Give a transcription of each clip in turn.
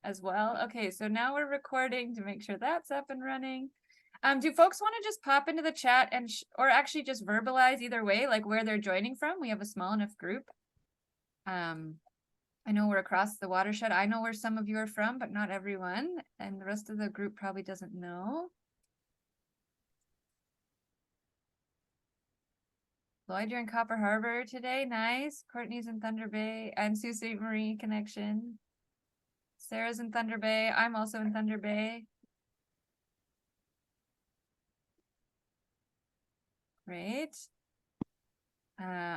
as well. Okay, so now we're recording to make sure that's up and running. Do folks want to just pop into the chat and or actually just verbalize either way, like where they're joining from? We have a small enough group. I know we're across the watershed. I know where some of you are from, but not everyone. And the rest of the group probably doesn't know. Lloyd, you're in Copper Harbor today. Nice. Courtney's in Thunder Bay and Sault Ste. Marie connection. Sarah's in Thunder Bay. I'm also in Thunder Bay. Great.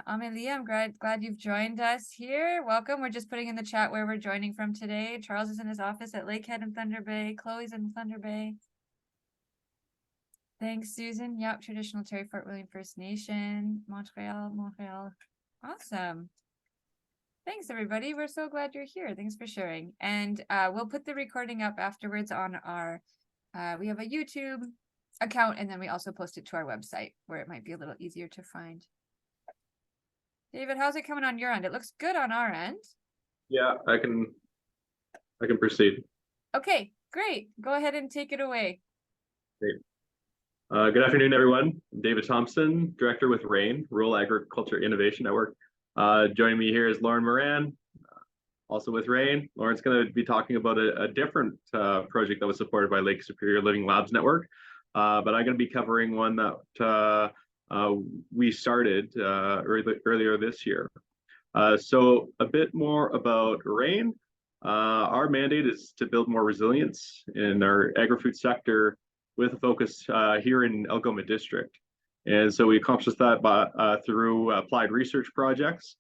Amelia, I'm glad you've joined us here. Welcome. We're just putting in the chat where we're joining from today. Charles is in his office at Lakehead in Thunder Bay. Chloe's in Thunder Bay. Thanks, Susan. Yep, traditional Terry Fort William First Nation, Montreal. Awesome. Thanks, everybody. We're so glad you're here. Thanks for sharing. And we'll put the recording up afterwards on our, we have a YouTube account, and then we also post it to our website where it might be a little easier to find. David, how's it coming on your end? It looks good on our end. Yeah, I can proceed. Okay, great. Go ahead and take it away. Great. Good afternoon, everyone. I'm David Thompson, Director with RAIN, Rural Agriculture Innovation Network. Joining me here is Lauren Moran, also with RAIN. Lauren's going to be talking about a different project that was supported by Lake Superior Living Labs Network, but I'm going to be covering one that we started earlier this year. So a bit more about RAIN. Our mandate is to build more resilience in our agri-food sector with a focus here in Algoma District. And so we accomplished that through applied research projects,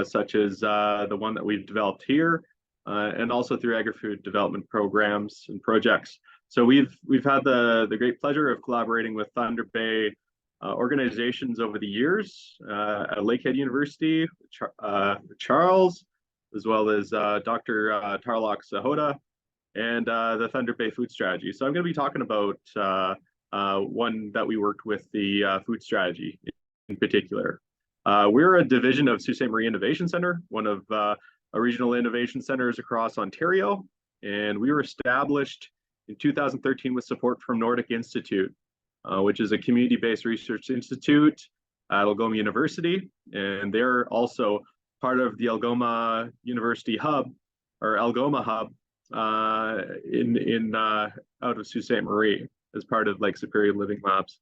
such as the one that we've developed here, and also through agri-food development programs and projects. So we've had the great pleasure of collaborating with Thunder Bay organizations over the years at Lakehead University, Charles, as well as Dr. Tarlok Sahota, and the Thunder Bay Food Strategy. So I'm going to be talking about one that we worked with, the food strategy in particular. We're a division of Sault Ste. Marie Innovation Centre, one of a regional innovation centers across Ontario, and we were established in 2013 with support from Nordic Institute, which is a community-based research institute at Algoma University, and they're also part of the Algoma University Hub, or Algoma Hub, out of Sault Ste. Marie as part of Lake Superior Living Labs.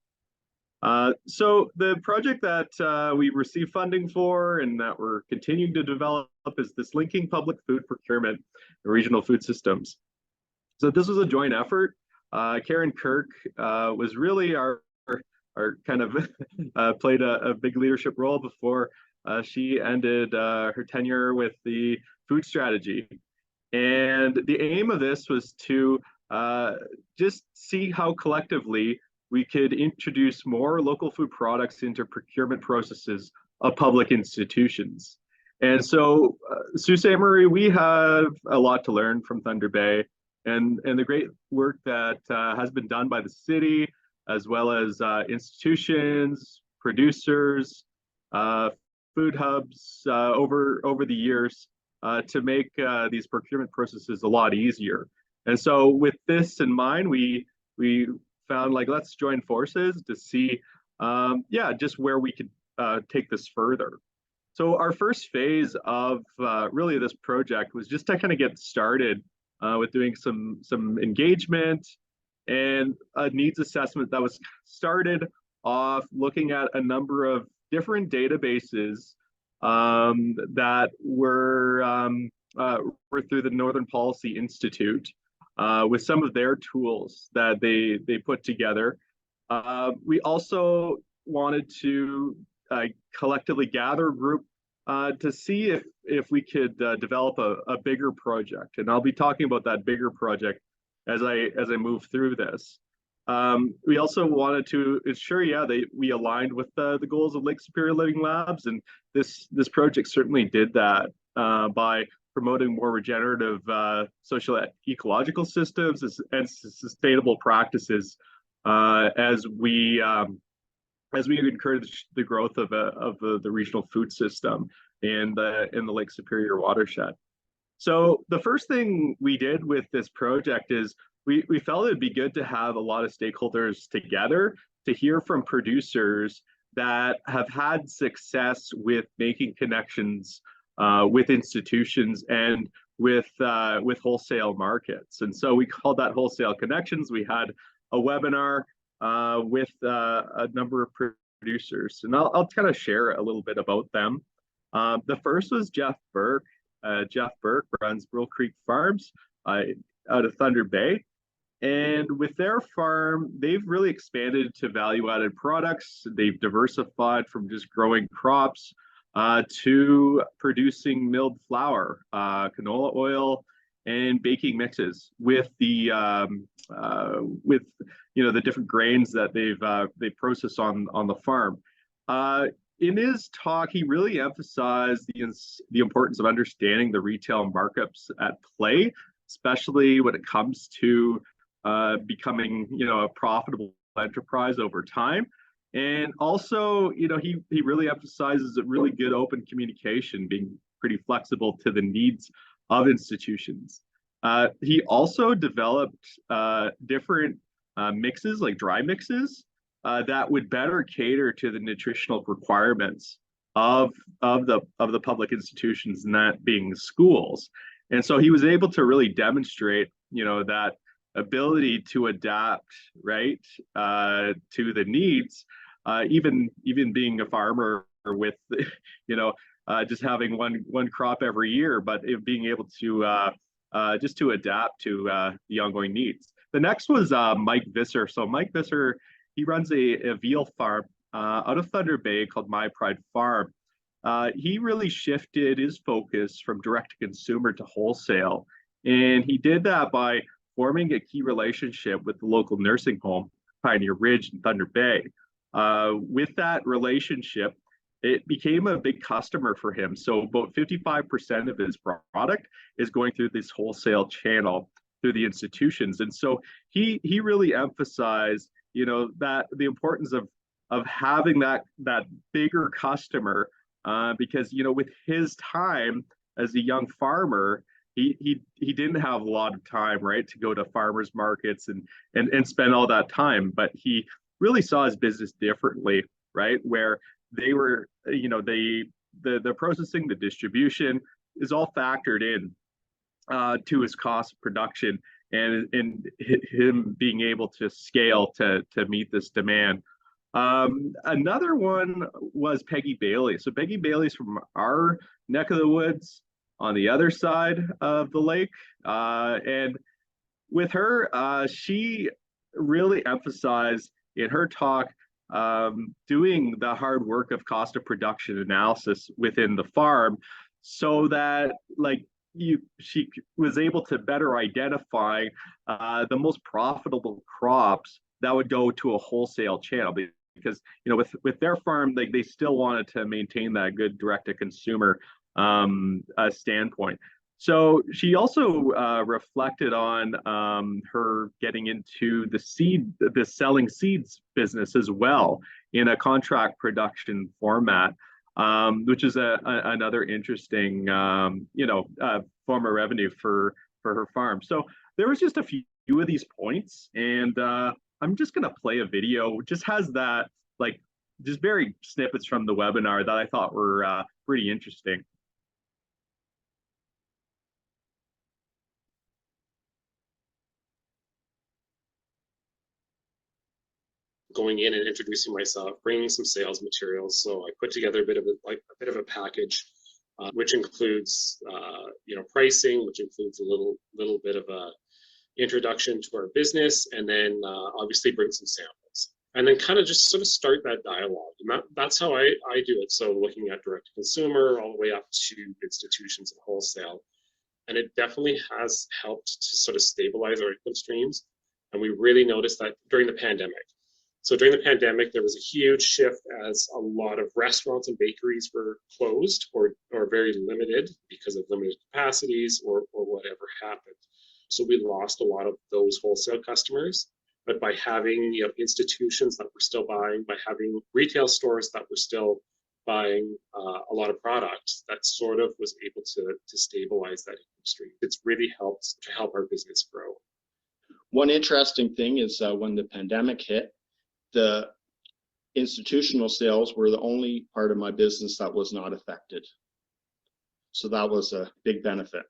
So the project that we received funding for and that we're continuing to develop is this linking public food procurement and regional food systems. So this was a joint effort. Karen Kirk was really our kind of played a big leadership role before she ended her tenure with the food strategy. And the aim of this was to just see how collectively we could introduce more local food products into procurement processes of public institutions. And so Sault Ste. Marie, we have a lot to learn from Thunder Bay and the great work that has been done by the city, as well as institutions, producers, food hubs over the years, to make these procurement processes a lot easier. And so with this in mind, we found, like, let's join forces to see, just where we could take this further. So our first phase of really this project was just to kind of get started with doing some engagement and a needs assessment that was started off looking at a number of different databases that were through the Northern Policy Institute, with some of their tools that they put together. We also wanted to collectively gather a group to see if we could develop a bigger project, and I'll be talking about that bigger project as I move through this. We also wanted to ensure, we aligned with the goals of Lake Superior Living Labs, and this project certainly did that by promoting more regenerative social ecological systems and sustainable practices as we encourage the growth of the regional food system in the Lake Superior watershed. So the first thing we did with this project is we felt it'd be good to have a lot of stakeholders together to hear from producers that have had success with making connections with institutions and with wholesale markets. And so we called that Wholesale Connections. We had a webinar with a number of producers, and I'll kind of share a little bit about them. The first was Jeff Burke. Jeff Burke runs Brill Creek Farms out of Thunder Bay. And with their farm, they've really expanded to value-added products. They've diversified from just growing crops to producing milled flour, canola oil, and baking mixes with the the different grains that they process on the farm. In his talk, he really emphasized the importance of understanding the retail markups at play, especially when it comes to becoming, a profitable enterprise over time. And also, he really emphasizes a really good open communication, being pretty flexible to the needs of institutions. He also developed different mixes, like dry mixes, that would better cater to the nutritional requirements of the public institutions, and that being schools. And so he was able to really demonstrate, that ability to adapt, right, to the needs, even being a farmer with, just having one crop every year, but being able to just to adapt to the ongoing needs. The next was Mike Visser. So Mike Visser, he runs a veal farm out of Thunder Bay called My Pride Farm. He really shifted his focus from direct to consumer to wholesale. And he did that by forming a key relationship with the local nursing home, Pioneer Ridge in Thunder Bay. With that relationship, it became a big customer for him. So about 55% of his product is going through this wholesale channel through the institutions. And so he really emphasized, that the importance of having that bigger customer, because, with his time as a young farmer, he didn't have a lot of time, right, to go to farmers markets and spend all that time. But he really saw his business differently, right, where they were, the processing, the distribution is all factored in to his cost of production, and him being able to scale to meet this demand. Another one was Peggy Bailey. So Peggy Bailey's from our neck of the woods on the other side of the lake. And with her, she really emphasized in her talk doing the hard work of cost of production analysis within the farm, so that she was able to better identify the most profitable crops that would go to a wholesale channel, because with their farm, they still wanted to maintain that good direct to consumer standpoint. So she also reflected on her getting into the selling seeds business as well in a contract production format, which is another interesting, form of revenue for her farm. So there was just a few of these points, and I'm just going to play a video, which just has that, just very snippets from the webinar that I thought were pretty interesting. Going in and introducing myself, bringing some sales materials. So I put together a bit of a package, which includes pricing, which includes a little bit of a introduction to our business, and then obviously bring some samples, and then kind of just sort of start that dialogue. And that's how I do it. So looking at direct to consumer all the way up to institutions and wholesale, and it definitely has helped to sort of stabilize our income streams. And we really noticed that during the pandemic. So during the pandemic, there was a huge shift as a lot of restaurants and bakeries were closed or very limited because of limited capacities or whatever happened. So we lost a lot of those wholesale customers. But by having institutions that were still buying, by having retail stores that were still buying a lot of products, that sort of was able to stabilize that industry. It's really helped to help our business grow. One interesting thing is when the pandemic hit, the institutional sales were the only part of my business that was not affected. So that was a big benefit.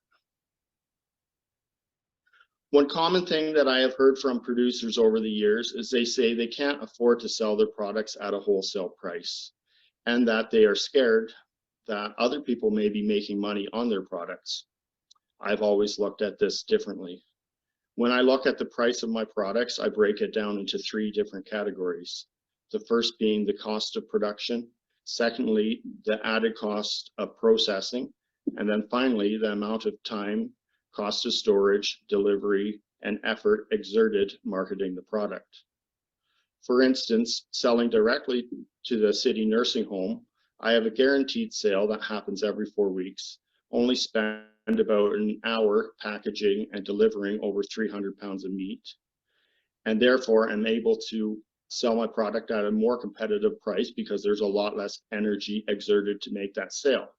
One common thing that I have heard from producers over the years is they say they can't afford to sell their products at a wholesale price, and that they are scared that other people may be making money on their products. I've always looked at this differently. When I look at the price of my products, I break it down into 3 different categories. The first being the cost of production, secondly, the added cost of processing, and then finally, the amount of time, cost of storage, delivery, and effort exerted marketing the product. For instance, selling directly to the city nursing home, I have a guaranteed sale that happens every 4 weeks, only spend about an hour packaging and delivering over 300 pounds of meat, and therefore I'm able to sell my product at a more competitive price because there's a lot less energy exerted to make that sale.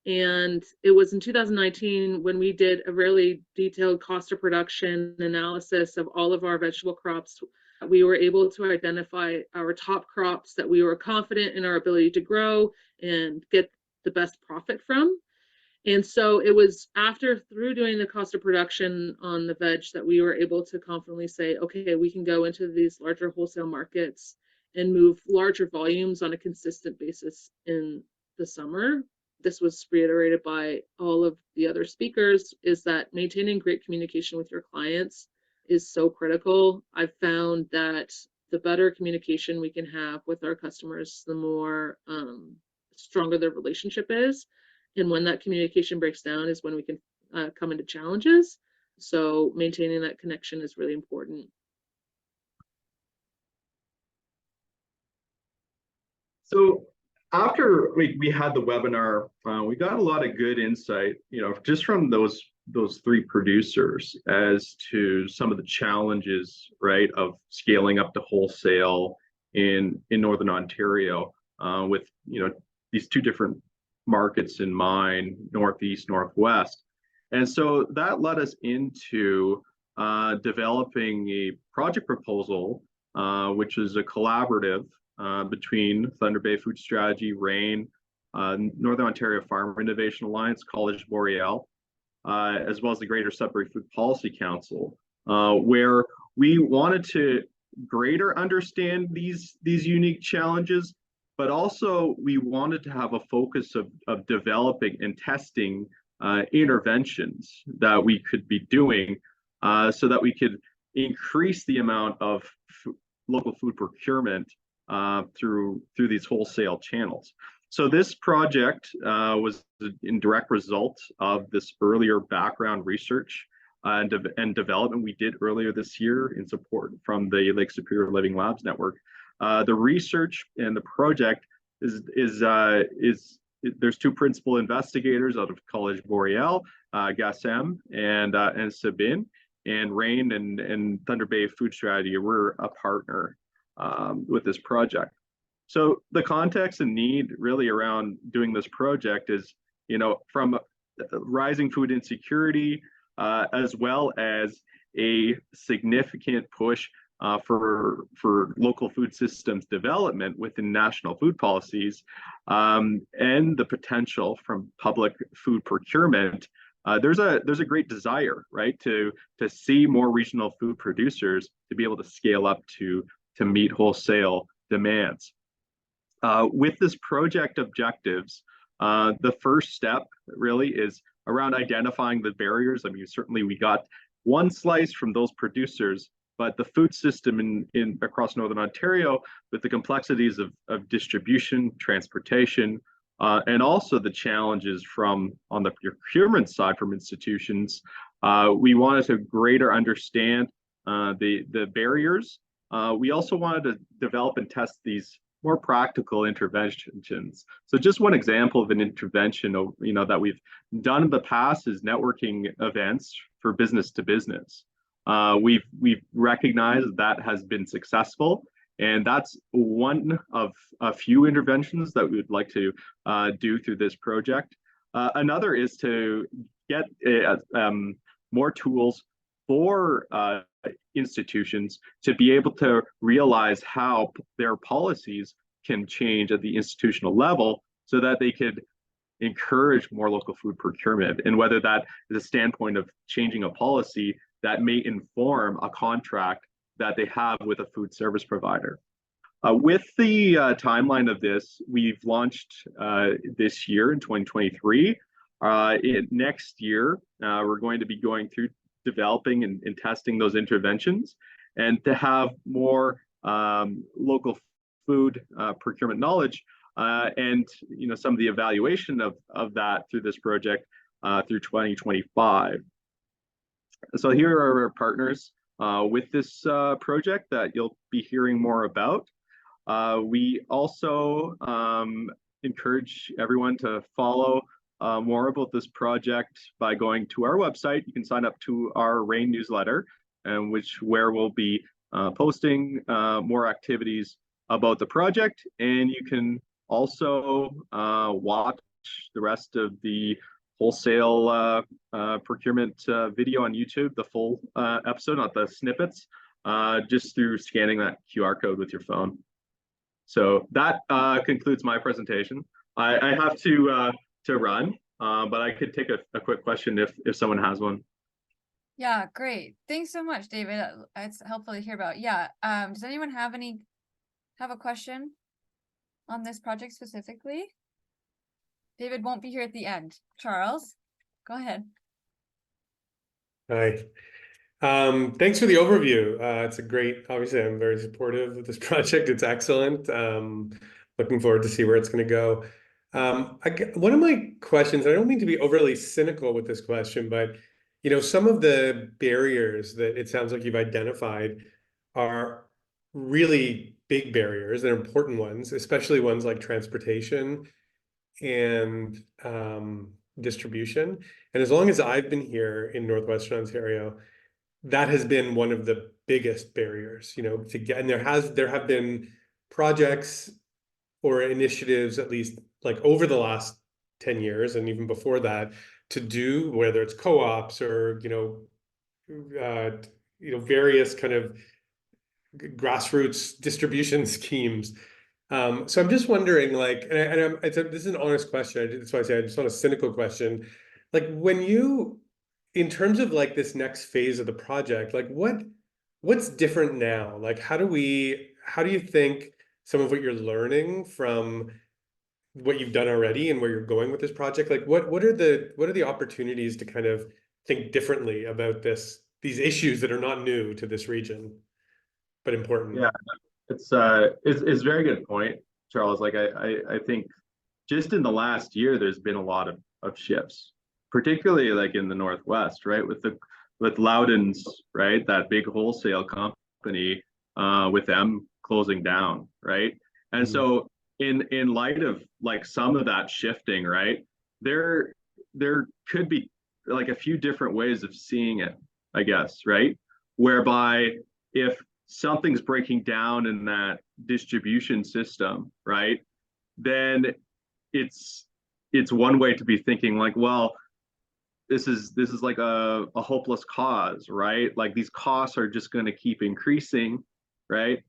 And it was in 2019 when we did a really detailed cost of production analysis of all of our vegetable crops. We were able to identify our top crops that we were confident in our ability to grow and get the best profit from. And so it was through doing the cost of production on the veg that we were able to confidently say, okay, we can go into these larger wholesale markets and move larger volumes on a consistent basis in the summer. This was reiterated by all of the other speakers, is that maintaining great communication with your clients is so critical. I've found that the better communication we can have with our customers, the more stronger the relationship is. And when that communication breaks down is when we can come into challenges. So maintaining that connection is really important. So after we had the webinar, we got a lot of good insight, just from those 3 producers as to some of the challenges, right, of scaling up to wholesale in Northern Ontario, with these 2 different markets in mind, Northeast, Northwest. And so that led us into developing a project proposal, which is a collaborative between Thunder Bay Food Strategy, RAIN, Northern Ontario Farm Innovation Alliance, College Boreal, as well as the Greater Sudbury Food Policy Council, where we wanted to greater understand these unique challenges, but also we wanted to have a focus of developing and testing interventions that we could be doing so that we could increase the amount of local food procurement through these wholesale channels. So this project was in direct result of this earlier background research and development we did earlier this year in support from the Lake Superior Living Labs Network. The research and the project is there's 2 principal investigators out of College Boreal, Gassem and Sabine, and RAIN and Thunder Bay Food Strategy. We're a partner with this project. So the context and need really around doing this project is, from rising food insecurity, as well as a significant push for local food systems development within national food policies, and the potential from public food procurement. There's a great desire, right, to see more regional food producers to be able to scale up to meet wholesale demands. With this project objectives, the first step really is around identifying the barriers. I mean, certainly we got one slice from those producers, but the food system across Northern Ontario, with the complexities of distribution, transportation, and also the challenges on the procurement side from institutions, we wanted to greater understand the barriers. We also wanted to develop and test these more practical interventions. So just one example of an intervention, that we've done in the past is networking events for business to business. We've recognized that has been successful, And that's one of a few interventions that we would like to do through this project. Another is to get more tools for institutions to be able to realize how their policies can change at the institutional level so that they could encourage more local food procurement, and whether that is a standpoint of changing a policy that may inform a contract that they have with a food service provider. With the timeline of this, we've launched this year in 2023. Next year, we're going to be going through developing and testing those interventions, and to have more local food procurement knowledge and some of the evaluation of that through this project through 2025. So here are our partners with this project that you'll be hearing more about. We also encourage everyone to follow more about this project by going to our website. You can sign up to our RAIN newsletter, where we'll be posting more activities about the project, and you can also watch the rest of the wholesale procurement video on YouTube, the full episode, not the snippets, just through scanning that QR code with your phone. So that concludes my presentation. I have to run, but I could take a quick question if someone has one. Yeah, great. Thanks so much, David. It's helpful to hear about. Yeah. Does anyone have a question on this project specifically? David won't be here at the end. Charles, go ahead. Hi. Thanks for the overview. It's a great, obviously, I'm very supportive of this project. It's excellent. Looking forward to see where it's going to go. One of my questions, I don't mean to be overly cynical with this question, but some of the barriers that it sounds like you've identified are really big barriers. They're important ones, especially ones like transportation and distribution. And as long as I've been here in Northwestern Ontario, that has been one of the biggest barriers, to get. And there have been projects or initiatives, at least like over the last 10 years and even before that, to do, whether it's co-ops or various kind of grassroots distribution schemes. So I'm just wondering, this is an honest question. That's why I say it's not a cynical question. Like, in terms of like this next phase of the project, like what's different now? Like, how do you think some of what you're learning from what you've done already and where you're going with this project, like what are the opportunities to kind of think differently about these issues that are not new to this region, but important? Yeah, it's a very good point, Charles. Like I think just in the last year, there's been a lot of shifts, particularly like in the Northwest, right? With Loudon's, right? That big wholesale company, with them closing down, right? And so in light of like some of that shifting, right? There could be like a few different ways of seeing it, I guess, right? Whereby if something's breaking down in that distribution system, right? Then it's one way to be thinking like, well, this is like a hopeless cause, right? Like these costs are just going to keep increasing, right?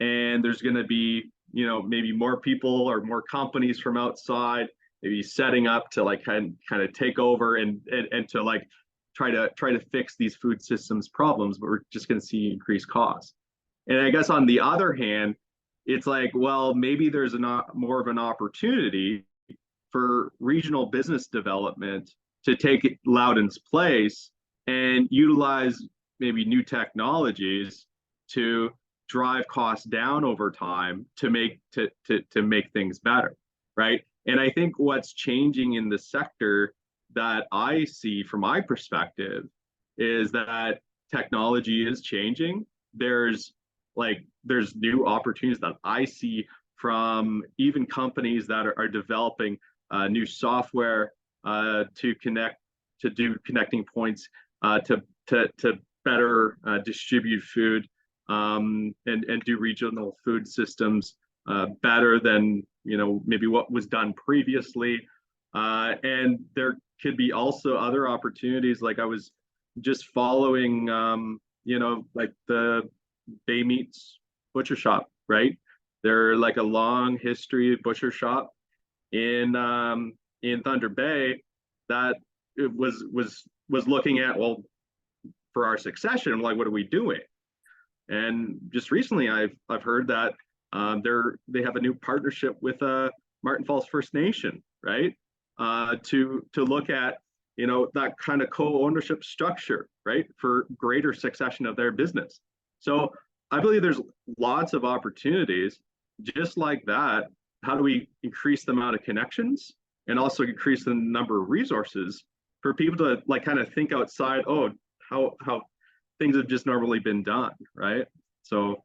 And there's going to be, maybe more people or more companies from outside, maybe setting up to like kind of take over and to like try to fix these food systems problems, but we're just going to see increased costs. And I guess on the other hand, it's like, well, maybe there's more of an opportunity for regional business development to take Loudon's place and utilize maybe new technologies to drive costs down over time to make things better, right? And I think what's changing in the sector that I see from my perspective is that technology is changing. There's new opportunities that I see from even companies that are developing new software to do connecting points to better distribute food and do regional food systems better than, maybe what was done previously. And there could be also other opportunities. Like I was just following, like the Bay Meats Butcher Shop, right? They're like a long history butcher shop in Thunder Bay that it was looking at, well, for our succession, like, what are we doing? And just recently, I've heard that they have a new partnership with Martin Falls First Nation, right? To look at that kind of co-ownership structure, right, for greater succession of their business. So I believe there's lots of opportunities just like that. How do we increase the amount of connections and also increase the number of resources for people to like kind of think outside, oh, how things have just normally been done, right? So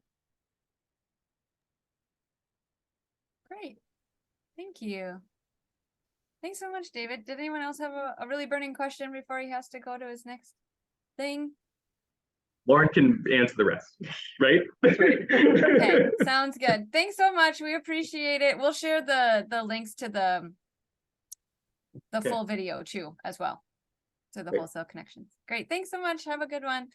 Great. Thank you. Thanks so much, David. Did anyone else have a really burning question before he has to go to his next thing? Lauren can answer the rest, right? Okay, sounds good. Thanks so much. We appreciate it. We'll share the links to the Okay. full video too, as well. To the Great. Wholesale Connections. Great. Thanks so much. Have a good one.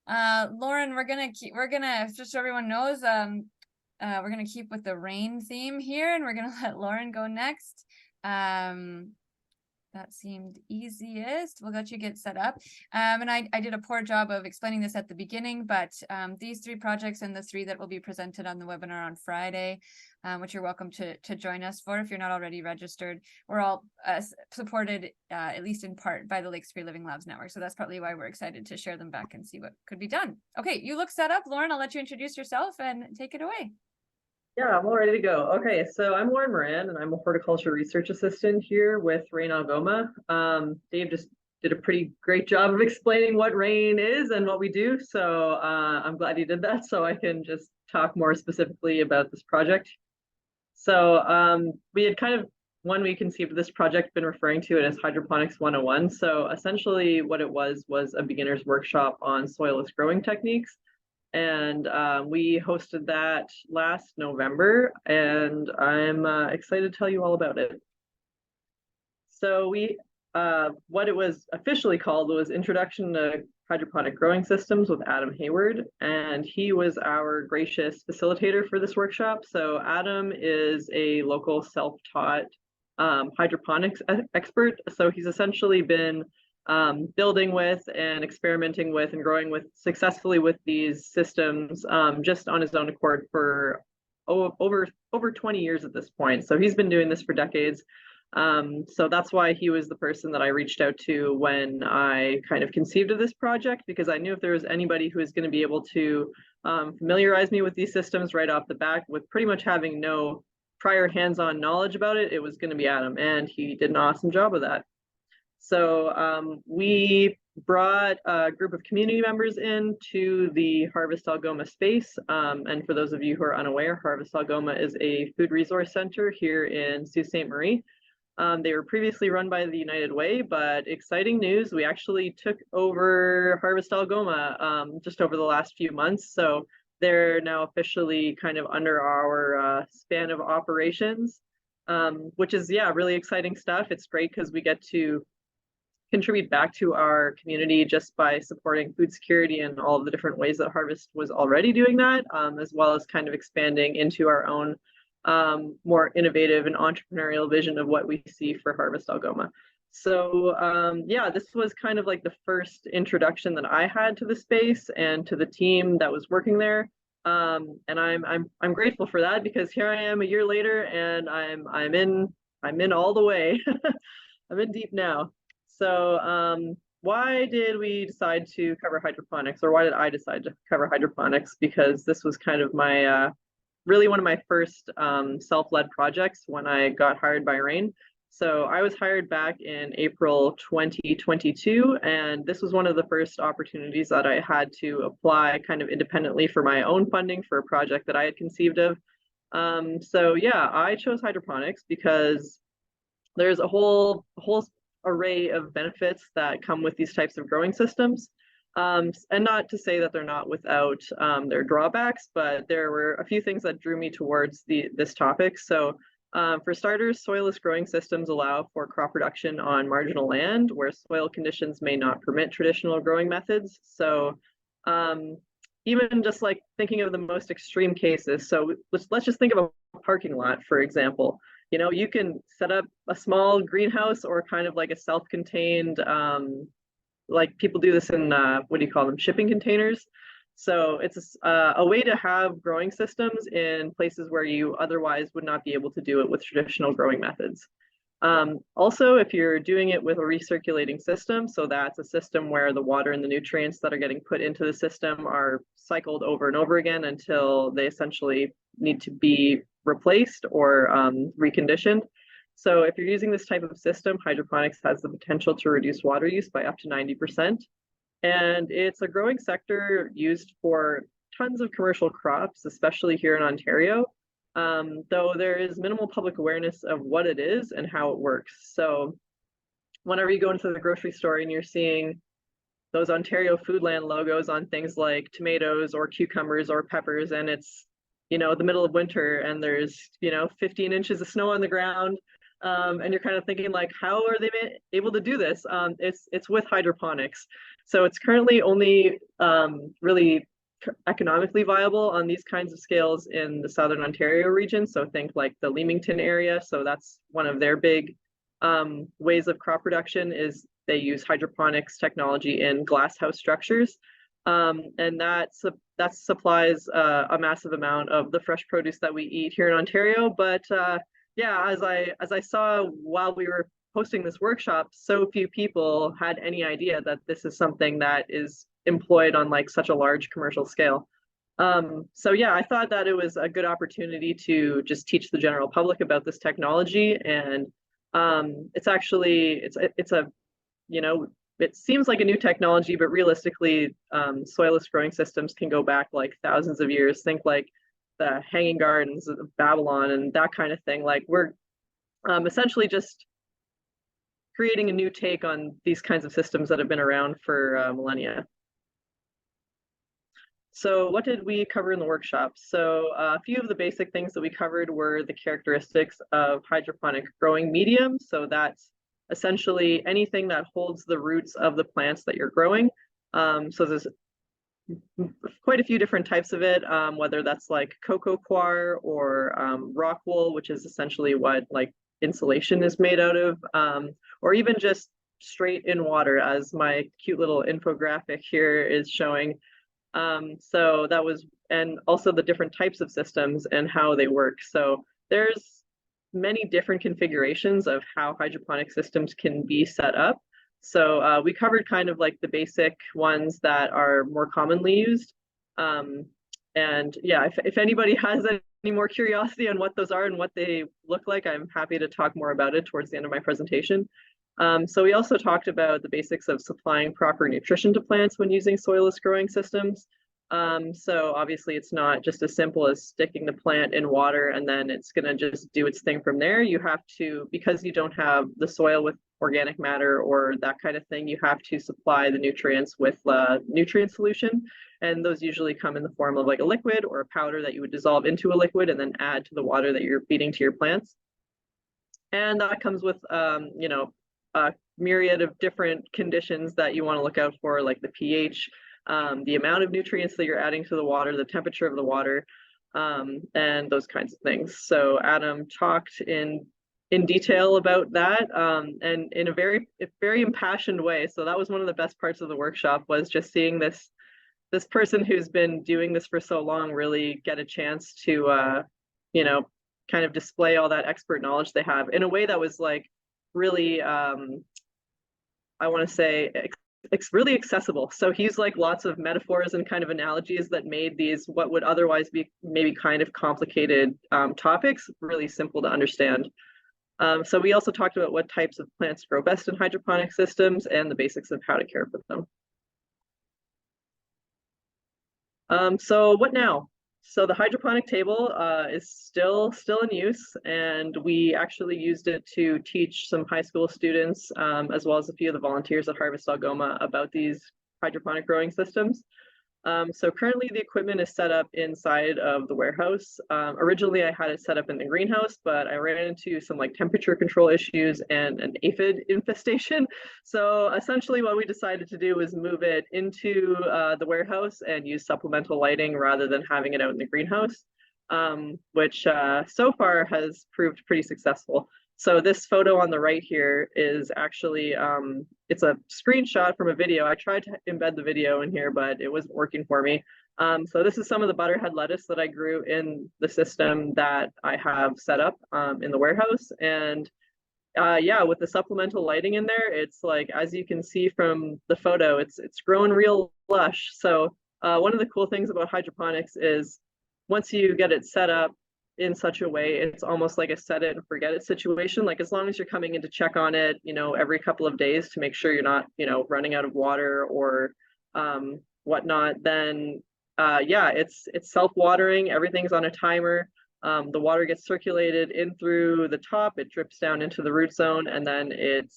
Lauren, we're gonna just so everyone knows, we're gonna keep with the rain theme here, and we're gonna let Lauren go next. That seemed easiest. We'll let you get set up. And I did a poor job of explaining this at the beginning, but these 3 projects and the 3 that will be presented on the webinar on Friday, which you're welcome to join us for if you're not already registered, we're all supported, at least in part, by the Lakes Free Living Labs Network. So that's probably why we're excited to share them back and see what could be done. Okay, you look set up. Lauren, I'll let you introduce yourself and take it away. Yeah, I'm all ready to go. Okay, so I'm Lauren Moran, and I'm a horticulture research assistant here with Rain Algoma. Dave just did a pretty great job of explaining what Rain is and what we do, so I'm glad he did that, so I can just talk more specifically about this project. So we had kind of, when we conceived of this project, been referring to it as Hydroponics 101. So essentially what it was a beginner's workshop on soilless growing techniques. And we hosted that last November, and I'm excited to tell you all about it. So what it was officially called was Introduction to Hydroponic Growing Systems with Adam Hayward, and he was our gracious facilitator for this workshop. So Adam is a local self-taught hydroponics expert. So he's essentially been building with and experimenting with and growing with successfully with these systems just on his own accord for over 20 years at this point. So he's been doing this for decades. So that's why he was the person that I reached out to when I kind of conceived of this project, because I knew if there was anybody who was going to be able to familiarize me with these systems right off the bat with pretty much having no prior hands-on knowledge about it, it was going to be Adam, and he did an awesome job of that. So we brought a group of community members into the Harvest Algoma space. And for those of you who are unaware, Harvest Algoma is a food resource center here in Sault Ste. Marie. They were previously run by the United Way, but exciting news, we actually took over Harvest Algoma just over the last few months. So they're now officially kind of under our span of operations, which is, yeah, really exciting stuff. It's great because we get to contribute back to our community just by supporting food security and all of the different ways that Harvest was already doing that, as well as kind of expanding into our own more innovative and entrepreneurial vision of what we see for Harvest Algoma. So yeah, this was kind of like the first introduction that I had to the space and to the team that was working there. And I'm grateful for that, because here I am a year later and I'm in all the way. I'm in deep now. So why did we decide to cover hydroponics, or why did I decide to cover hydroponics? Because this was kind of my really one of my first self-led projects when I got hired by Rain. So I was hired back in April 2022, and this was one of the first opportunities that I had to apply kind of independently for my own funding for a project that I had conceived of. So yeah, I chose hydroponics because there's a whole array of benefits that come with these types of growing systems. And not to say that they're not without their drawbacks, but there were a few things that drew me towards this topic. So for starters, soilless growing systems allow for crop production on marginal land where soil conditions may not permit traditional growing methods. So even just like thinking of the most extreme cases, so let's just think of a parking lot, for example. You know, you can set up a small greenhouse or kind of like a self-contained, like people do this in, what do you call them, shipping containers. So it's a way to have growing systems in places where you otherwise would not be able to do it with traditional growing methods. Also, if you're doing it with a recirculating system, so that's a system where the water and the nutrients that are getting put into the system are cycled over and over again until they essentially need to be replaced or reconditioned. So if you're using this type of system, hydroponics has the potential to reduce water use by up to 90%. And it's a growing sector used for tons of commercial crops, especially here in Ontario, though there is minimal public awareness of what it is and how it works. So whenever you go into the grocery store and you're seeing those Ontario Foodland logos on things like tomatoes or cucumbers or peppers, and it's, you know, the middle of winter and there's, you know, 15 inches of snow on the ground, and you're kind of thinking like, how are they able to do this? It's with hydroponics. So it's currently only really economically viable on these kinds of scales in the Southern Ontario region. So think like the Leamington area. So that's one of their big ways of crop production is they use hydroponics technology in glasshouse structures. And that supplies a massive amount of the fresh produce that we eat here in Ontario. But yeah, as I saw while we were hosting this workshop, so few people had any idea that this is something that is employed on like such a large commercial scale. So yeah, I thought that it was a good opportunity to just teach the general public about this technology. And it's actually, it's a, you know, it seems like a new technology, but realistically, soilless growing systems can go back like thousands of years. Think like the Hanging Gardens of Babylon and that kind of thing. Like we're essentially just creating a new take on these kinds of systems that have been around for millennia. So what did we cover in the workshop? So a few of the basic things that we covered were the characteristics of hydroponic growing medium. So that's essentially anything that holds the roots of the plants that you're growing. So there's quite a few different types of it, whether that's like cocoa coir or rock wool, which is essentially what like insulation is made out of, or even just straight in water, as my cute little infographic here is showing. So that was, and also the different types of systems and how they work. So there's many different configurations of how hydroponic systems can be set up. So we covered kind of like the basic ones that are more commonly used. And yeah, if anybody has any more curiosity on what those are and what they look like, I'm happy to talk more about it towards the end of my presentation. So we also talked about the basics of supplying proper nutrition to plants when using soilless growing systems. So obviously it's not just as simple as sticking the plant in water and then it's going to just do its thing from there. You have to, because you don't have the soil with organic matter or that kind of thing, you have to supply the nutrients with nutrient solution. And those usually come in the form of like a liquid or a powder that you would dissolve into a liquid and then add to the water that you're feeding to your plants. And that comes with, you know, a myriad of different conditions that you want to look out for, like the pH, the amount of nutrients that you're adding to the water, the temperature of the water, and those kinds of things. So Adam talked in detail about that, and in a very impassioned way. So that was one of the best parts of the workshop, was just seeing this person who's been doing this for so long really get a chance to, you know, kind of display all that expert knowledge they have in a way that was like really, I want to say, it's really accessible. So he used like lots of metaphors and kind of analogies that made these what would otherwise be maybe kind of complicated topics really simple to understand. So we also talked about what types of plants grow best in hydroponic systems and the basics of how to care for them. So what now? So the hydroponic table is still in use, and we actually used it to teach some high school students, as well as a few of the volunteers at Harvest Algoma, about these hydroponic growing systems. So currently the equipment is set up inside of the warehouse. Originally I had it set up in the greenhouse, but I ran into some like temperature control issues and an aphid infestation. So essentially what we decided to do was move it into the warehouse and use supplemental lighting rather than having it out in the greenhouse, which so far has proved pretty successful. So this photo on the right here is actually, it's a screenshot from a video. I tried to embed the video in here, but it wasn't working for me. So this is some of the butterhead lettuce that I grew in the system that I have set up in the warehouse. And yeah, with the supplemental lighting in there, it's like, as you can see from the photo, it's growing real lush. So one of the cool things about hydroponics is once you get it set up in such a way, it's almost like a set it and forget it situation. Like as long as you're coming in to check on it, you know, every couple of days to make sure you're not, you know, running out of water or whatnot, then yeah, it's self-watering. Everything's on a timer. The water gets circulated in through the top, it drips down into the root zone, and then it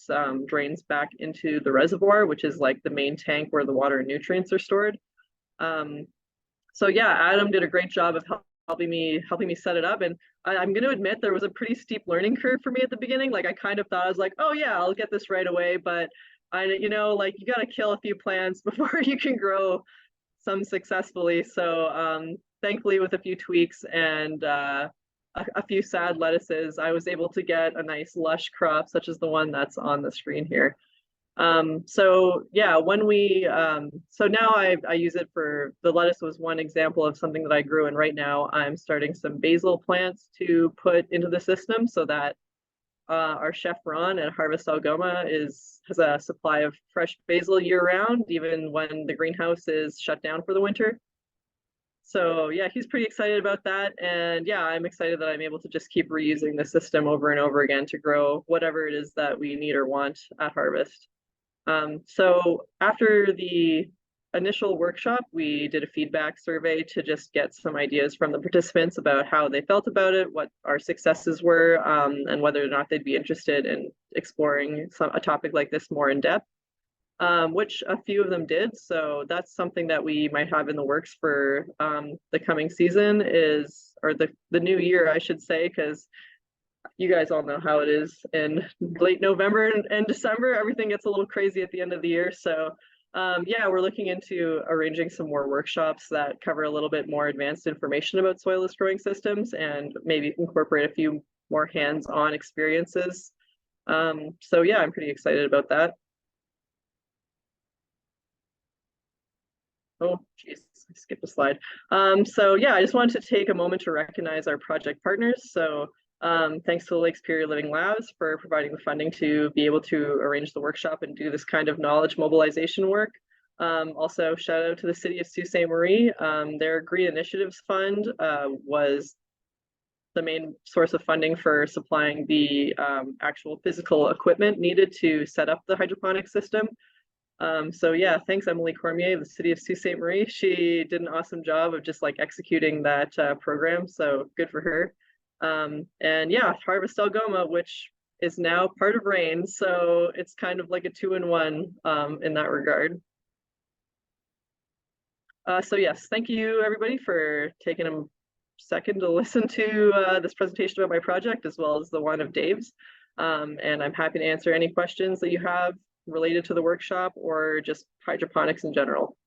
drains back into the reservoir, which is like the main tank where the water and nutrients are stored. So yeah, Adam did a great job of helping me set it up. And I'm going to admit there was a pretty steep learning curve for me at the beginning. Like I kind of thought, I was like, oh yeah, I'll get this right away. But you know, like you got to kill a few plants before you can grow some successfully. So thankfully with a few tweaks and a few sad lettuces, I was able to get a nice lush crop such as the one that's on the screen here. So yeah, when we so now I use it for, the lettuce was one example of something that I grew, and right now I'm starting some basil plants to put into the system so that our chef Ron at Harvest Algoma has a supply of fresh basil year round, even when the greenhouse is shut down for the winter. So yeah, he's pretty excited about that. And yeah, I'm excited that I'm able to just keep reusing the system over and over again to grow whatever it is that we need or want at Harvest. So after the initial workshop, we did a feedback survey to just get some ideas from the participants about how they felt about it, what our successes were, and whether or not they'd be interested in exploring a topic like this more in depth, which a few of them did. So that's something that we might have in the works for the coming season or the new year, I should say, because you guys all know how it is in late November and December. Everything gets a little crazy at the end of the year. So yeah, we're looking into arranging some more workshops that cover a little bit more advanced information about soilless growing systems and maybe incorporate a few more hands-on experiences. So yeah, I'm pretty excited about that. Oh, geez, I skipped a slide. So yeah, I just wanted to take a moment to recognize our project partners. So thanks to the Lake Superior Living Labs for providing the funding to be able to arrange the workshop and do this kind of knowledge mobilization work. Also, shout out to the City of Sault Ste. Marie. Their Green Initiatives Fund was the main source of funding for supplying the actual physical equipment needed to set up the hydroponic system. So yeah, thanks Emily Cormier, the City of Sault Ste. Marie. She did an awesome job of just like executing that program, so good for her. And yeah, Harvest Algoma, which is now part of Rain, so it's kind of like a 2-in-1 in that regard. So yes, thank you everybody for taking a second to listen to this presentation about my project as well as the one of Dave's. And I'm happy to answer any questions that you have related to the workshop or just hydroponics in general.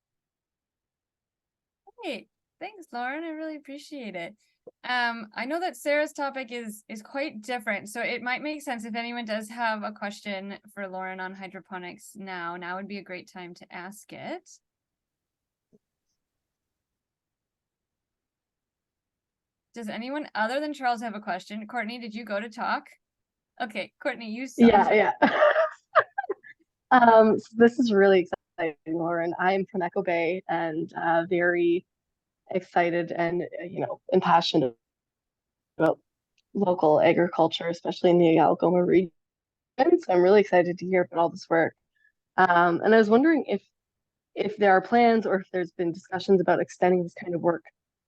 Great, thanks Lauren, I really appreciate it. I know that Sarah's topic is quite different, so it might make sense if anyone does have a question for Lauren on hydroponics now would be a great time to ask it. Does anyone other than Charles have a question? Courtney, did you go to talk? Okay, Courtney, you sound... Yeah. So this is really exciting, Lauren. I'm from Echo Bay and very excited and and passionate about local agriculture, especially in the Algoma region. So I'm really excited to hear about all this work. And I was wondering if there are plans or if there's been discussions about extending this kind of work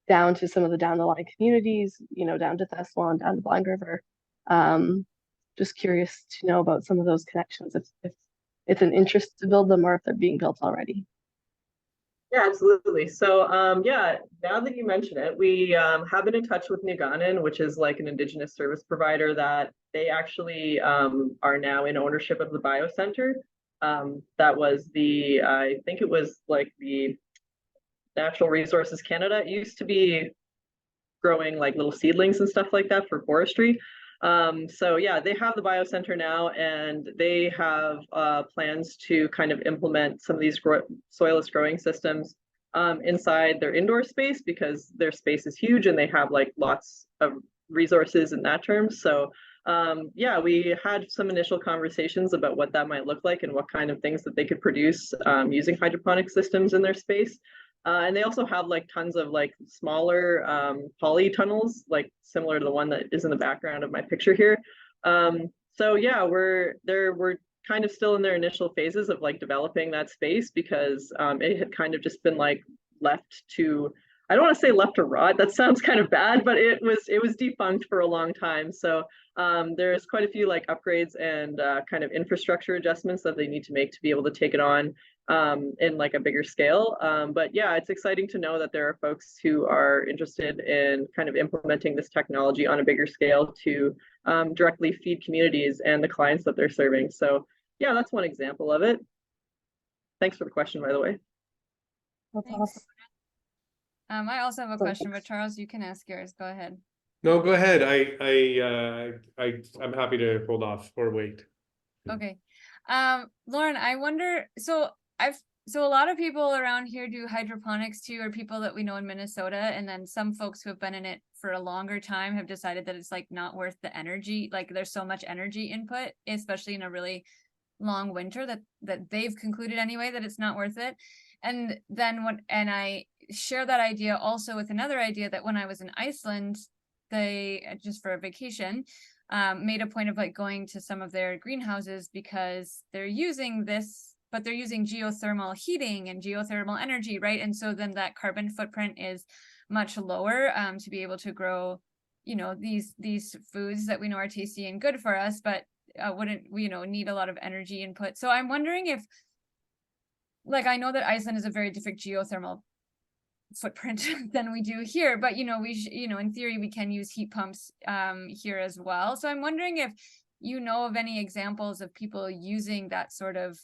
down to some of the down the line communities, down to Thessalon, down to Blind River. Just curious to know about some of those connections, if it's an interest to build them or if they're being built already. Yeah, absolutely. So, yeah, now that you mention it, we have been in touch with Nuganon, which is like an indigenous service provider that they actually are now in ownership of the biocenter. That was I think it was like the Natural Resources Canada. It used to be growing like little seedlings and stuff like that for forestry. So yeah, they have the biocenter now, and they have plans to kind of implement some of these soilless growing systems inside their indoor space, because their space is huge and they have like lots of resources in that term. So yeah, we had some initial conversations about what that might look like and what kind of things that they could produce using hydroponic systems in their space. And they also have like tons of like smaller polytunnels, like similar to the one that is in the background of my picture here. So yeah, we're kind of still in their initial phases of like developing that space, because it had kind of just been like left to, I don't want to say left to rot, that sounds kind of bad, but it was defunct for a long time. So there's quite a few like upgrades and kind of infrastructure adjustments that they need to make to be able to take it on in like a bigger scale. But yeah, it's exciting to know that there are folks who are interested in kind of implementing this technology on a bigger scale to directly feed communities and the clients that they're serving. So yeah, that's one example of it. Thanks for the question, by the way. That's Thanks. awesome. I also have a question, but Charles, you can ask yours. Go ahead. No, go ahead. I'm happy to hold off or wait. Okay. Lauren, I wonder, so a lot of people around here do hydroponics too, or people that we know in Minnesota, and then some folks who have been in it for a longer time have decided that it's like not worth the energy. Like there's so much energy input, especially in a really long winter, that they've concluded anyway that it's not worth it. And then I share that idea also with another idea that when I was in Iceland, they just for a vacation made a point of like going to some of their greenhouses, because they're using this, but they're using geothermal heating and geothermal energy, right? And so then that carbon footprint is much lower to be able to grow, you know, these foods that we know are tasty and good for us, but wouldn't, you know, need a lot of energy input. So I'm wondering if, like, I know that Iceland is a very different geothermal footprint than we do here, but you know, in theory we can use heat pumps here as well. So I'm wondering if you know of any examples of people using that sort of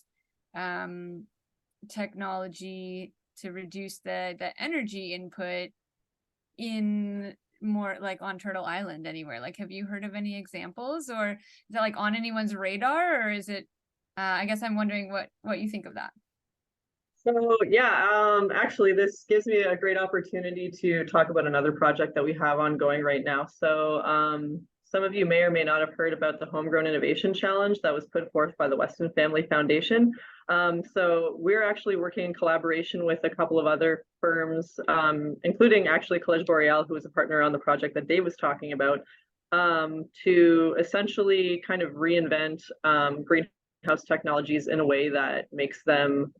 technology to reduce the energy input in more like on Turtle Island anywhere. Like, have you heard of any examples, or is that like on anyone's radar, or is it I guess I'm wondering what you think of that. So yeah, actually this gives me a great opportunity to talk about another project that we have ongoing right now. So some of you may or may not have heard about the Homegrown Innovation Challenge that was put forth by the Weston Family Foundation. So we're actually working in collaboration with a couple of other firms, including actually Collège Boreal, who was a partner on the project that Dave was talking about, to essentially kind of reinvent greenhouse technologies in a way that makes them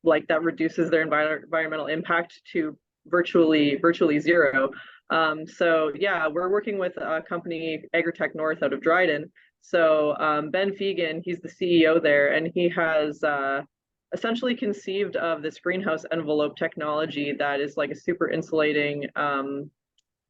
like that reduces their environmental impact to virtually zero. So yeah, we're working with a company, Agri-Tech North, out of Dryden. So Ben Fegan, he's the CEO there, and he has essentially conceived of this greenhouse envelope technology that is like a super insulating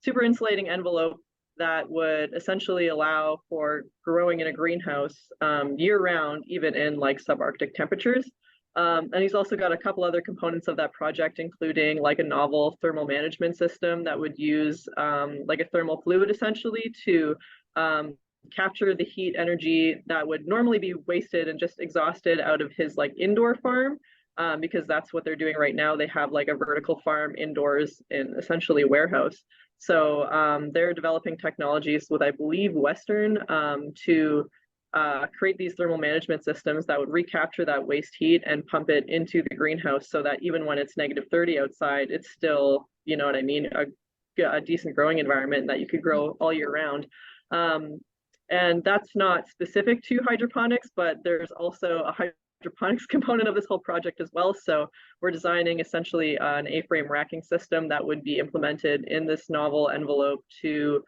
envelope that would essentially allow for growing in a greenhouse year round, even in like subarctic temperatures. And he's also got a couple other components of that project, including like a novel thermal management system that would use like a thermal fluid essentially to capture the heat energy that would normally be wasted and just exhausted out of his like indoor farm, because that's what they're doing right now. They have like a vertical farm indoors in essentially a warehouse. So they're developing technologies with, I believe, Western to create these thermal management systems that would recapture that waste heat and pump it into the greenhouse, so that even when it's -30 outside, it's still, you know what I mean, a decent growing environment that you could grow all year round. And that's not specific to hydroponics, but there's also a hydroponics component of this whole project as well. So we're designing essentially an A-frame racking system that would be implemented in this novel envelope to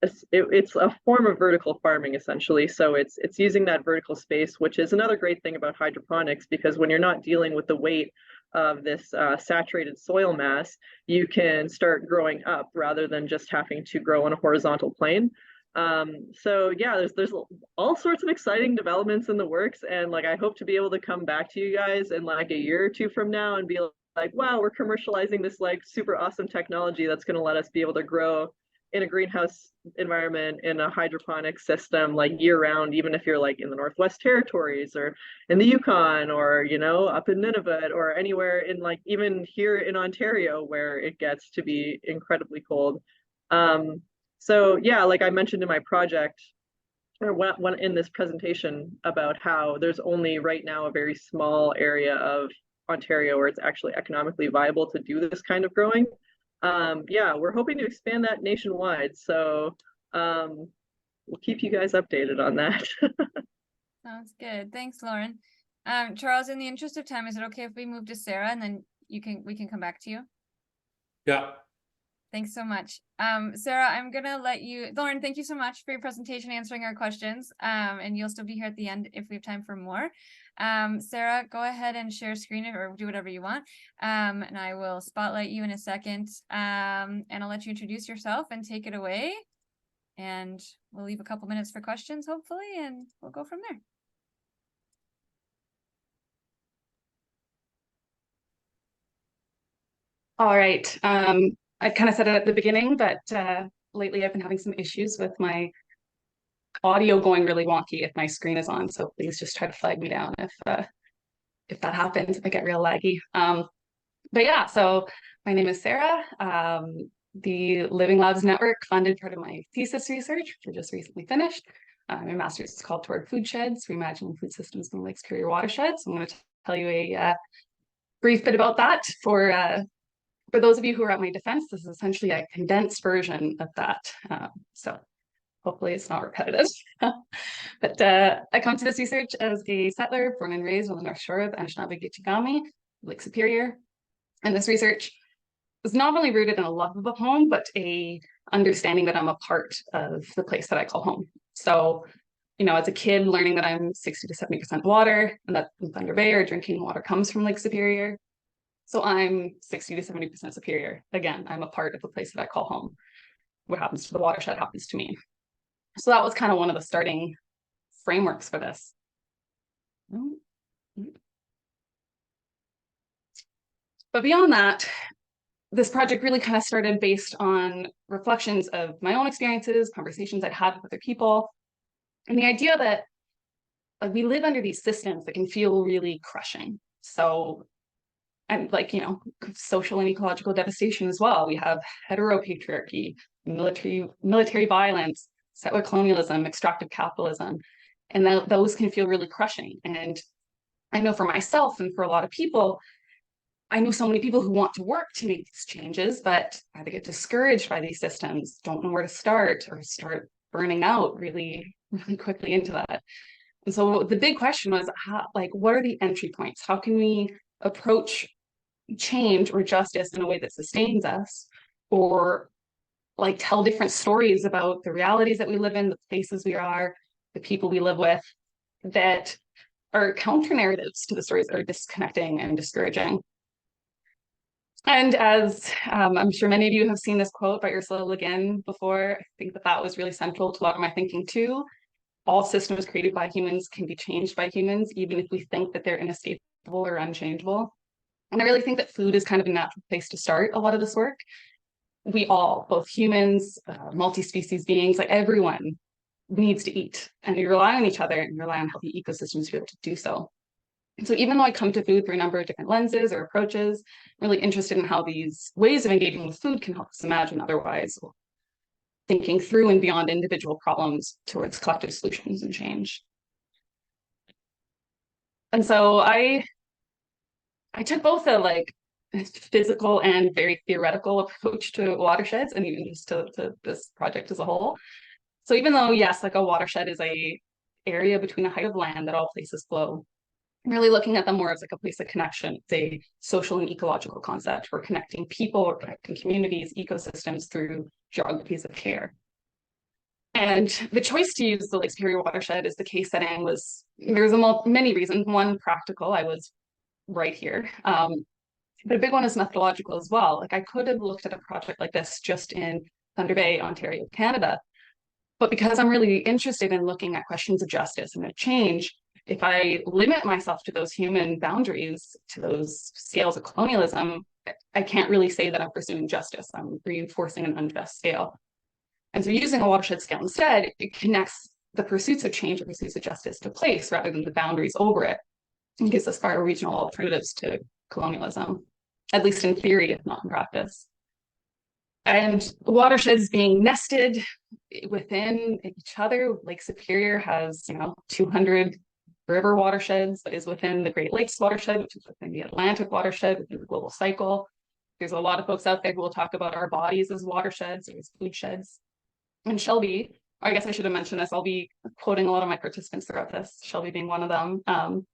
it's a form of vertical farming essentially. So it's using that vertical space, which is another great thing about hydroponics, because when you're not dealing with the weight of this saturated soil mass, you can start growing up rather than just having to grow on a horizontal plane. So yeah, there's all sorts of exciting developments in the works, and like I hope to be able to come back to you guys in like a year or two from now and be like, wow, we're commercializing this like super awesome technology that's going to let us be able to grow in a greenhouse environment in a hydroponic system like year round, even if you're like in the Northwest Territories or in the Yukon or, you know, up in Nunavut or anywhere in like even here in Ontario where it gets to be incredibly cold. So yeah, like I mentioned in my project or when in this presentation about how there's only right now a very small area of Ontario where it's actually economically viable to do this kind of growing. Yeah, we're hoping to expand that nationwide. So we'll keep you guys updated on that. Sounds good. Thanks, Lauren. Charles, in the interest of time, is it okay if we move to Sarah and then we can come back to you? Yeah. Thanks so much. Sarah, I'm gonna let you, Lauren, thank you so much for your presentation, answering our questions. And you'll still be here at the end if we have time for more. Sarah, go ahead and share screen or do whatever you want. And I will spotlight you in a second. And I'll let you introduce yourself and take it away. And we'll leave a couple minutes for questions, hopefully, and we'll go from there. All right. I kind of said it at the beginning, but lately I've been having some issues with my audio going really wonky if my screen is on. So please just try to flag me down if that happens, if I get real laggy. But yeah, so my name is Sarah. The Living Labs Network funded part of my thesis research, which I just recently finished. My master's is called Toward Foodsheds, Reimagining Food Systems in the Lake Superior Watershed. So I'm going to tell you a brief bit about that. For those of you who are at my defense, this is essentially a condensed version of that. So hopefully it's not repetitive. But I come to this research as a settler born and raised on the North Shore of the Anishinaabe-Gichigami, Lake Superior. And this research was not only rooted in a love of a home, but a understanding that I'm a part of the place that I call home. So, you know, as a kid, learning that I'm 60 to 70% water, and that in Thunder Bay, our drinking water comes from Lake Superior. So I'm 60 to 70% Superior. Again, I'm a part of the place that I call home. What happens to the watershed happens to me. So that was kind of one of the starting frameworks for this. But beyond that, this project really kind of started based on reflections of my own experiences, conversations I'd had with other people, and the idea that we live under these systems that can feel really crushing. So, and like, you know, social and ecological devastation as well. We have heteropatriarchy, military violence, settler colonialism, extractive capitalism, and those can feel really crushing. And I know for myself and for a lot of people, I know so many people who want to work to make these changes, but either get discouraged by these systems, don't know where to start, or start burning out really, really quickly into that. And so the big question was, what are the entry points? How can we approach change or justice in a way that sustains us, or like tell different stories about the realities that we live in, the places we are, the people we live with, that are counter narratives to the stories that are disconnecting and discouraging. And as I'm sure many of you have seen this quote by Ursula Le Guin before, I think that was really central to a lot of my thinking too. All systems created by humans can be changed by humans, even if we think that they're inescapable or unchangeable. And I really think that food is kind of a natural place to start a lot of this work. We all, both humans, multi-species beings, like everyone needs to eat, and we rely on each other and rely on healthy ecosystems to be able to do so. And so even though I come to food through a number of different lenses or approaches, I'm really interested in how these ways of engaging with food can help us imagine otherwise, thinking through and beyond individual problems towards collective solutions and change. And so I took both a physical and very theoretical approach to watersheds, and even just to this project as a whole. So even though, yes, like a watershed is a area between a height of land that all places flow, I'm really looking at them more as like a place of connection. It's a social and ecological concept. We're connecting people, we're connecting communities, ecosystems through geographies of care. And the choice to use the Lake Superior watershed as the case setting was, there's many reasons. One, practical, I was right here. But a big one is methodological as well. Like I could have looked at a project like this just in Thunder Bay, Ontario, Canada. But because I'm really interested in looking at questions of justice and of change, if I limit myself to those human boundaries, to those scales of colonialism, I can't really say that I'm pursuing justice. I'm reinforcing an unjust scale. And so using a watershed scale instead, it connects the pursuits of change and pursuits of justice to place rather than the boundaries over it, and gives us far regional alternatives to colonialism, at least in theory, if not in practice. And watersheds being nested within each other. Lake Superior has, 200 river watersheds that is within the Great Lakes watershed, which is within the Atlantic watershed, within the global cycle. There's a lot of folks out there who will talk about our bodies as watersheds or as foodsheds. And Shelby, I guess I should have mentioned this, I'll be quoting a lot of my participants throughout this, Shelby being one of them. And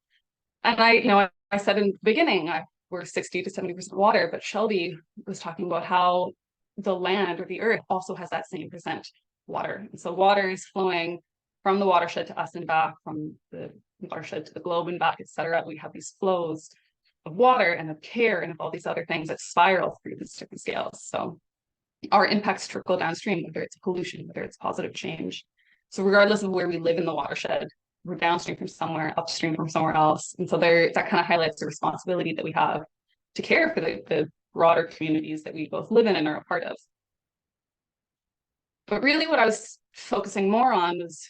I said in the beginning, we're 60 to 70% water, but Shelby was talking about how the land or the earth also has that same percent water. And so water is flowing from the watershed to us and back, from the watershed to the globe and back, etc. We have these flows of water and of care and of all these other things that spiral through these different scales. So our impacts trickle downstream, whether it's pollution, whether it's positive change. So regardless of where we live in the watershed, we're downstream from somewhere, upstream from somewhere else. And so that kind of highlights the responsibility that we have to care for the broader communities that we both live in and are a part of. But really what I was focusing more on was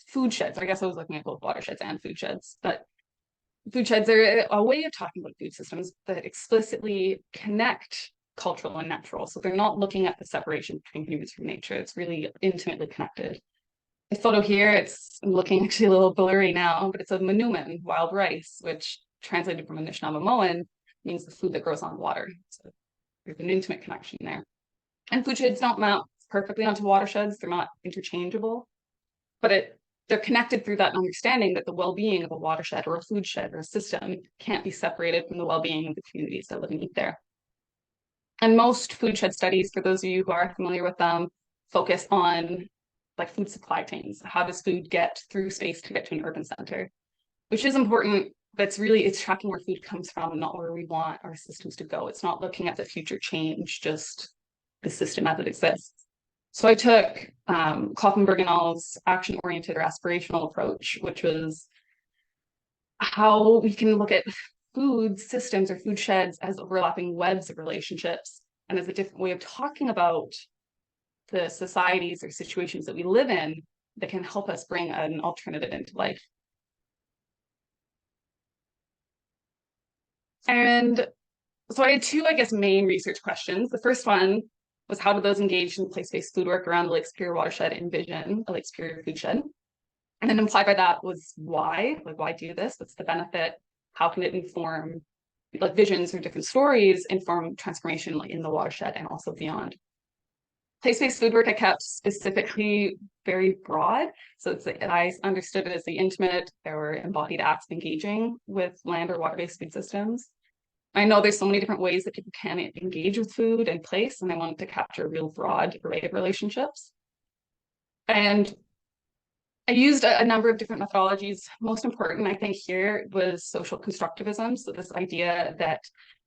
food sheds. I guess I was looking at both watersheds and food sheds, but food sheds are a way of talking about food systems that explicitly connect cultural and natural. So they're not looking at the separation between humans from nature. It's really intimately connected. The photo here, I'm looking actually a little blurry now, but it's a manuman, wild rice, which translated from Anishinaabe means the food that grows on water. So there's an intimate connection there. And food sheds don't map perfectly onto watersheds. They're not interchangeable, but they're connected through that understanding that the well-being of a watershed or a food shed or a system can't be separated from the well-being of the communities that live and eat there. And most food shed studies, for those of you who are familiar with them, focus on like food supply chains. How does food get through space to get to an urban center? Which is important, but it's tracking where food comes from, not where we want our systems to go. It's not looking at the future change, just the system as it exists. So I took Kloppenberg and all's action-oriented or aspirational approach, which was how we can look at food systems or food sheds as overlapping webs of relationships and as a different way of talking about the societies or situations that we live in that can help us bring an alternative into life. And so I had two, main research questions. The first one was, how do those engaged in place-based food work around the Lake Superior watershed envision a Lake Superior food shed? And then implied by that was why? Like, why do this? What's the benefit? How can it inform, visions or different stories inform transformation in the watershed and also beyond? Place-based food work I kept specifically very broad. So I understood it as the intimate or embodied acts of engaging with land or water-based food systems. I know there's so many different ways that people can engage with food and place, and I wanted to capture a real broad array of relationships. And I used a number of different methodologies. Most important, I think, here was social constructivism. So this idea that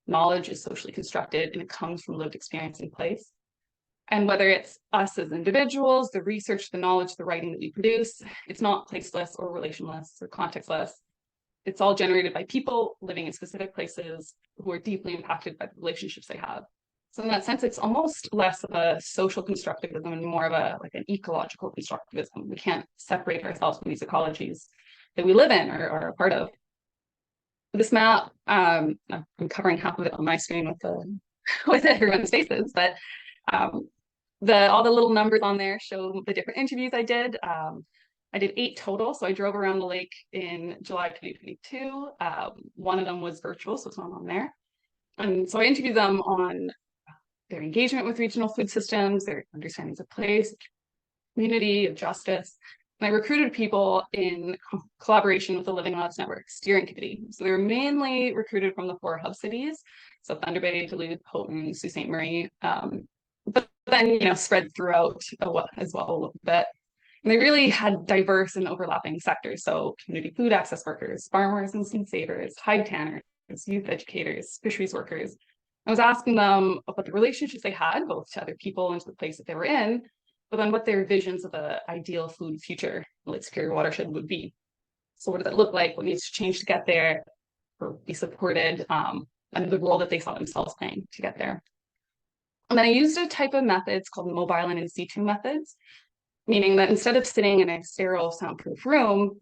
knowledge is socially constructed and it comes from lived experience in place. And whether it's us as individuals, the research, the knowledge, the writing that we produce, it's not placeless or relationless or contextless. It's all generated by people living in specific places who are deeply impacted by the relationships they have. So in that sense, it's almost less of a social constructivism and more of an ecological constructivism. We can't separate ourselves from these ecologies that we live in or are a part of. This map, I'm covering half of it on my screen with everyone's faces, but all the little numbers on there show the different interviews I did. I did 8 total, so I drove around the lake in July 2022. One of them was virtual, so it's not on there. And so I interviewed them on their engagement with regional food systems, their understandings of place, community, of justice. And I recruited people in collaboration with the Living Labs Network steering committee. So they were mainly recruited from the 4 hub cities, so Thunder Bay, Duluth, Houghton, Sault Ste. Marie, but then spread throughout as well a little bit. And they really had diverse and overlapping sectors. So community food access workers, farmers and seed savers, hide tanners, youth educators, fisheries workers. I was asking them about the relationships they had, both to other people and to the place that they were in, but then what their visions of the ideal food future Lake Superior watershed would be. So what does it look like? What needs to change to get there or be supported? And the role that they saw themselves playing to get there. And then I used a type of methods called mobile and in situ methods, meaning that instead of sitting in a sterile soundproof room,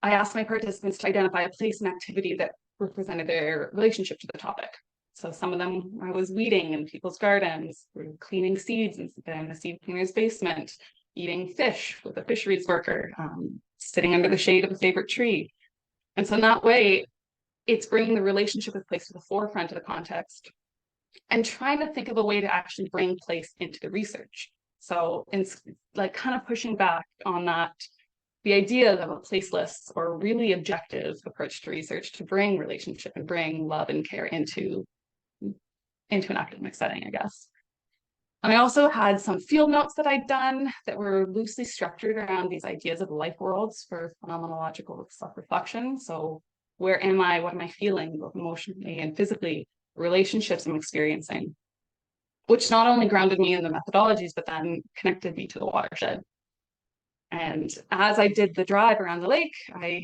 I asked my participants to identify a place and activity that represented their relationship to the topic. So some of them I was weeding in people's gardens, cleaning seeds in the seed cleaner's basement, eating fish with a fisheries worker, sitting under the shade of a favorite tree. And so in that way, it's bringing the relationship with place to the forefront of the context and trying to think of a way to actually bring place into the research. So it's like kind of pushing back on that, the idea of a placeless or really objective approach to research to bring relationship and bring love and care into an academic setting, I guess. And I also had some field notes that I'd done that were loosely structured around these ideas of life worlds for phenomenological self-reflection. So where am I? What am I feeling, both emotionally and physically? Relationships I'm experiencing, which not only grounded me in the methodologies, but then connected me to the watershed. And as I did the drive around the lake, I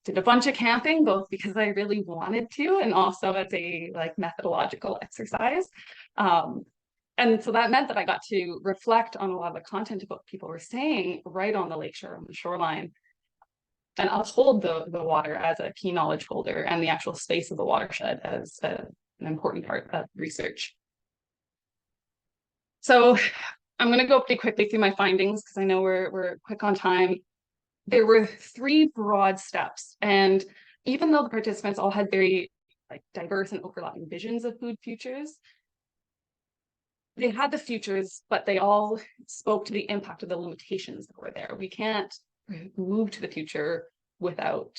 did a bunch of camping, both because I really wanted to, and also as a like methodological exercise. And so that meant that I got to reflect on a lot of the content of what people were saying right on the lakeshore, on the shoreline, and uphold the water as a key knowledge holder and the actual space of the watershed as an important part of research. So I'm going to go pretty quickly through my findings because I know we're quick on time. There were 3 broad steps, and even though the participants all had very like diverse and overlapping visions of food futures, they had the futures, but they all spoke to the impact of the limitations that were there. We can't move to the future without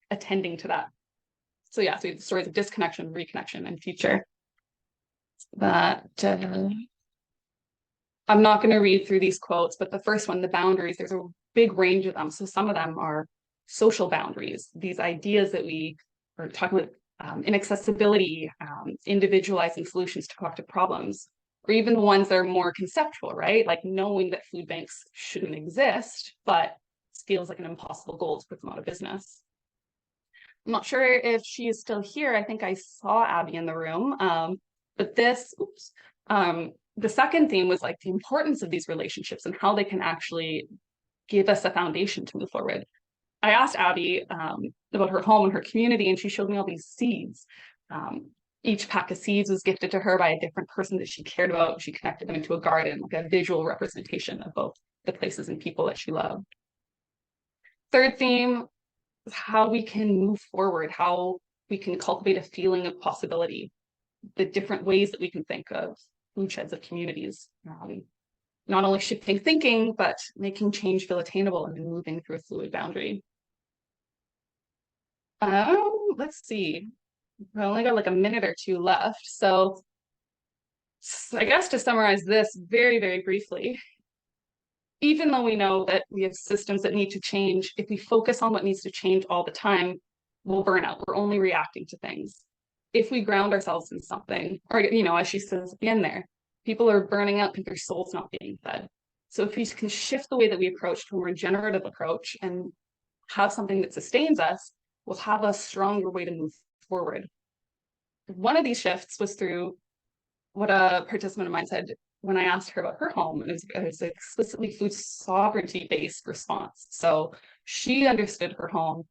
attending to that. So yeah, so we have the stories of disconnection, reconnection, and future. That I'm not going to read through these quotes, but the first one, the boundaries, there's a big range of them. So some of them are social boundaries, these ideas that we are talking about, inaccessibility, individualizing solutions to collective problems, or even the ones that are more conceptual, right? Like knowing that food banks shouldn't exist, but feels like an impossible goal to put them out of business. I'm not sure if she is still here. I think I saw Abby in the room, but this, the second theme was like the importance of these relationships and how they can actually give us a foundation to move forward. I asked Abby about her home and her community, and she showed me all these seeds. Each pack of seeds was gifted to her by a different person that she cared about. She connected them into a garden, like a visual representation of both the places and people that she loved. Third theme is how we can move forward, how we can cultivate a feeling of possibility, the different ways that we can think of food sheds of communities. Not only shifting thinking, but making change feel attainable and moving through a fluid boundary. Let's see. I only got like a minute or 2 left. So I guess to summarize this very, very briefly, even though we know that we have systems that need to change, if we focus on what needs to change all the time, we'll burn out. We're only reacting to things. If we ground ourselves in something, or, you know, as she says at the end there, people are burning out because their soul's not being fed. So if we can shift the way that we approach to a more generative approach and have something that sustains us, we'll have a stronger way to move forward. One of these shifts was through what a participant of mine said when I asked her about her home, and it was explicitly food sovereignty based response. So she understood her home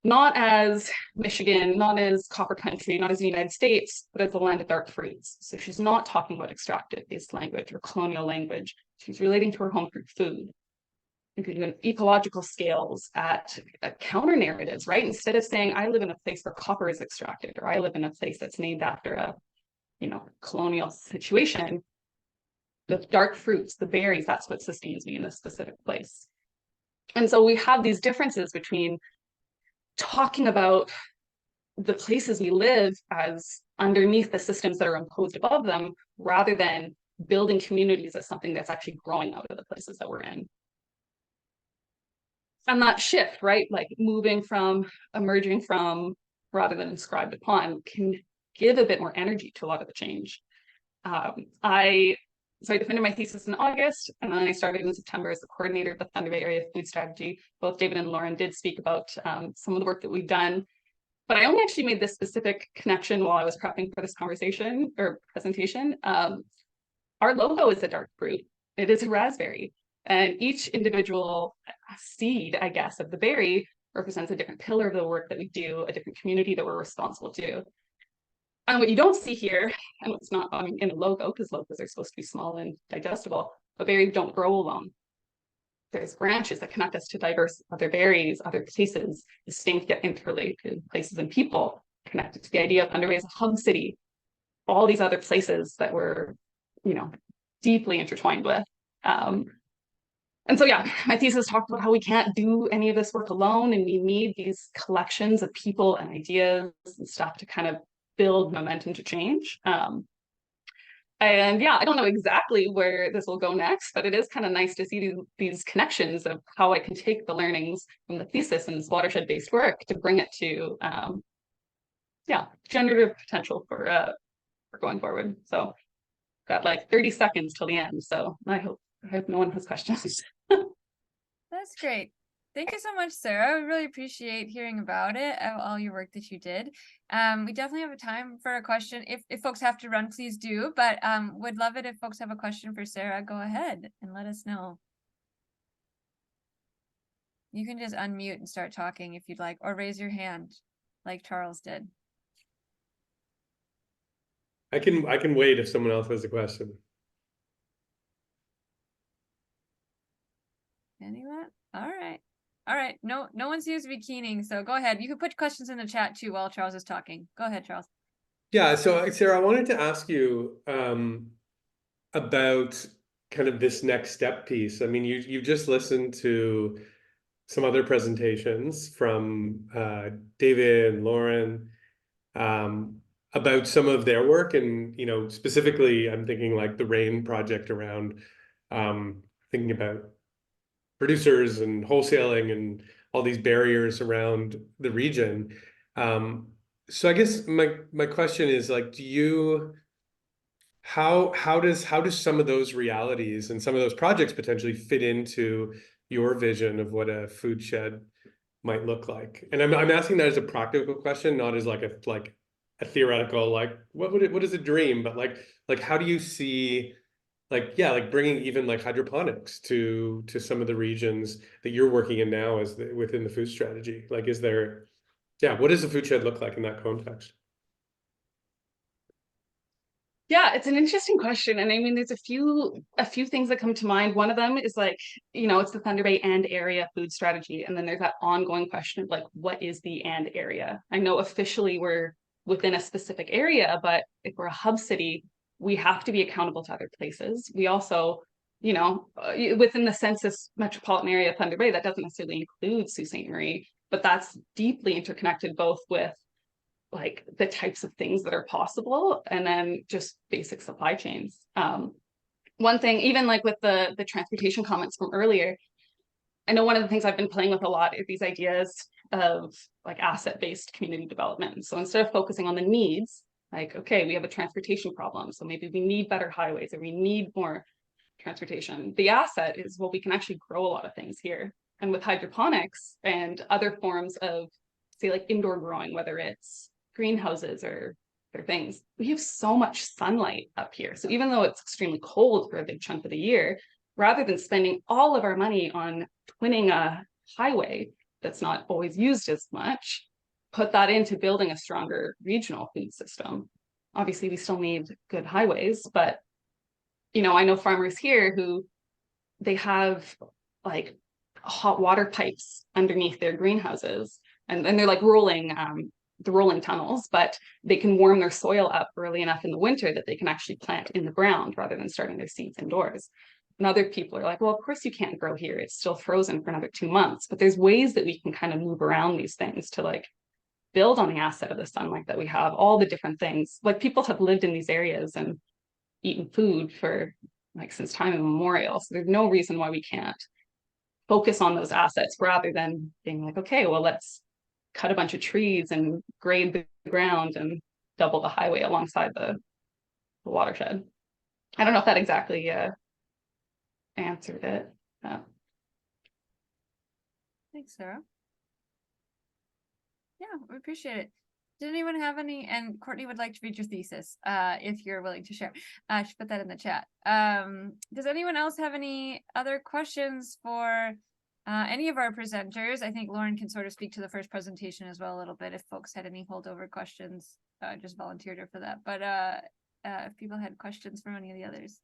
not as Michigan, not as copper country, not as the United States, but as the land of dark fruits. So she's not talking about extractive-based language or colonial language. She's relating to her home through food. You could do ecological scales at counter narratives, right? Instead of saying, I live in a place where copper is extracted, or I live in a place that's named after a, you know, colonial situation, the dark fruits, the berries, that's what sustains me in this specific place. And so we have these differences between talking about the places we live as underneath the systems that are imposed above them, rather than building communities as something that's actually growing out of the places that we're in. And that shift, right? Like moving from, emerging from, rather than inscribed upon, can give a bit more energy to a lot of the change. So I defended my thesis in August, and then I started in September as the coordinator of the Thunder Bay Area Food Strategy. Both David and Lauren did speak about some of the work that we've done, but I only actually made this specific connection while I was prepping for this conversation or presentation. Our logo is a dark fruit. It is a raspberry, and each individual seed, I guess, of the berry represents a different pillar of the work that we do, a different community that we're responsible to. And what you don't see here, and what's not in a logo, because logos are supposed to be small and digestible, but berries don't grow alone. There's branches that connect us to diverse other berries, other places, distinct yet interrelated places and people, connected to the idea of Thunder Bay as a hub city, all these other places that we're, you know, deeply intertwined with. And so, yeah, my thesis talked about how we can't do any of this work alone, and we need these collections of people and ideas and stuff to kind of build momentum to change. And yeah, I don't know exactly where this will go next, but it is kind of nice to see these connections of how I can take the learnings from the thesis and this watershed-based work to bring it to, yeah, generative potential for going forward. So got like 30 seconds till the end. So I hope no one has questions. That's great. Thank you so much, Sarah. We really appreciate hearing about it, all your work that you did. We definitely have a time for a question. If folks have to run, please do. But would love it if folks have a question for Sarah. Go ahead and let us know. You can just unmute and start talking if you'd like, or raise your hand like Charles did. I can wait if someone else has a question. Anyone? All right. All right. No one seems to be keening, so go ahead. You can put questions in the chat too while Charles is talking. Go ahead, Charles. Yeah, so Sarah, I wanted to ask you about kind of this next step piece. I mean, you just listened to some other presentations from David and Lauren about some of their work, and specifically, I'm thinking like the RAIN project around thinking about producers and wholesaling and all these barriers around the region. So I guess my question is like, how does some of those realities and some of those projects potentially fit into your vision of what a food shed might look like? And I'm asking that as a practical question, not as like a theoretical, like what is a dream, but like how do you see like bringing even like hydroponics to some of the regions that you're working in now within the food strategy? Like, what does a food shed look like in that context? Yeah, it's an interesting question. And I mean, there's a few things that come to mind. One of them is like, it's the Thunder Bay and area food strategy. And then there's that ongoing question of like, what is the and area? I know officially we're within a specific area, but if we're a hub city, we have to be accountable to other places. We also, within the census metropolitan area of Thunder Bay, that doesn't necessarily include Sault Ste. Marie, but that's deeply interconnected both with like the types of things that are possible and then just basic supply chains. One thing, even like with the transportation comments from earlier, I know one of the things I've been playing with a lot is these ideas of like asset-based community development. So instead of focusing on the needs, like, okay, we have a transportation problem, so maybe we need better highways or we need more transportation. The asset is, well, we can actually grow a lot of things here. And with hydroponics and other forms of, say, like indoor growing, whether it's greenhouses or things, we have so much sunlight up here. So even though it's extremely cold for a big chunk of the year, rather than spending all of our money on twinning a highway that's not always used as much, put that into building a stronger regional food system. Obviously, we still need good highways, but I know farmers here who they have like hot water pipes underneath their greenhouses, and they're like rolling tunnels, but they can warm their soil up early enough in the winter that they can actually plant in the ground rather than starting their seeds indoors. And other people are like, well, of course you can't grow here. It's still frozen for another 2 months. But there's ways that we can kind of move around these things to like build on the asset of the sunlight that we have, all the different things. Like people have lived in these areas and, eaten food for like since time immemorial. So there's no reason why we can't focus on those assets rather than being like, okay, well, let's cut a bunch of trees and grade the ground and double the highway alongside the watershed. I don't know if that exactly answered it. Thanks, Sarah. Yeah, we appreciate it. Did anyone have any, and Courtney would like to read your thesis, if you're willing to share. She put that in the chat. Does anyone else have any other questions for any of our presenters? I think Lauren can sort of speak to the first presentation as well a little bit. If folks had any holdover questions, just volunteered her for that. But if people had questions from any of the others.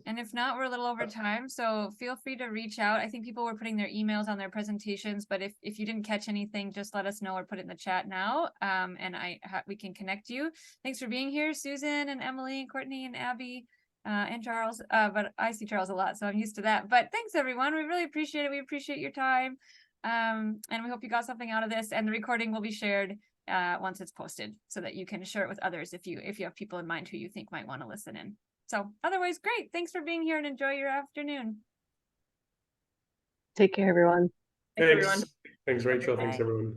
And if not, we're a little over time, so feel free to reach out. I think people were putting their emails on their presentations, but if you didn't catch anything, just let us know or put it in the chat now, and we can connect you. Thanks for being here, Susan and Emily and Courtney and Abby and Charles. But I see Charles a lot, so I'm used to that. But thanks, everyone. We really appreciate it. We appreciate your time, and we hope you got something out of this. And the recording will be shared once it's posted, so that you can share it with others if you have people in mind who you think might want to listen in. So otherwise, great. Thanks for being here and enjoy your afternoon. Take care, everyone. Thanks, everyone. Thanks, Rachel. Bye. Thanks, everyone.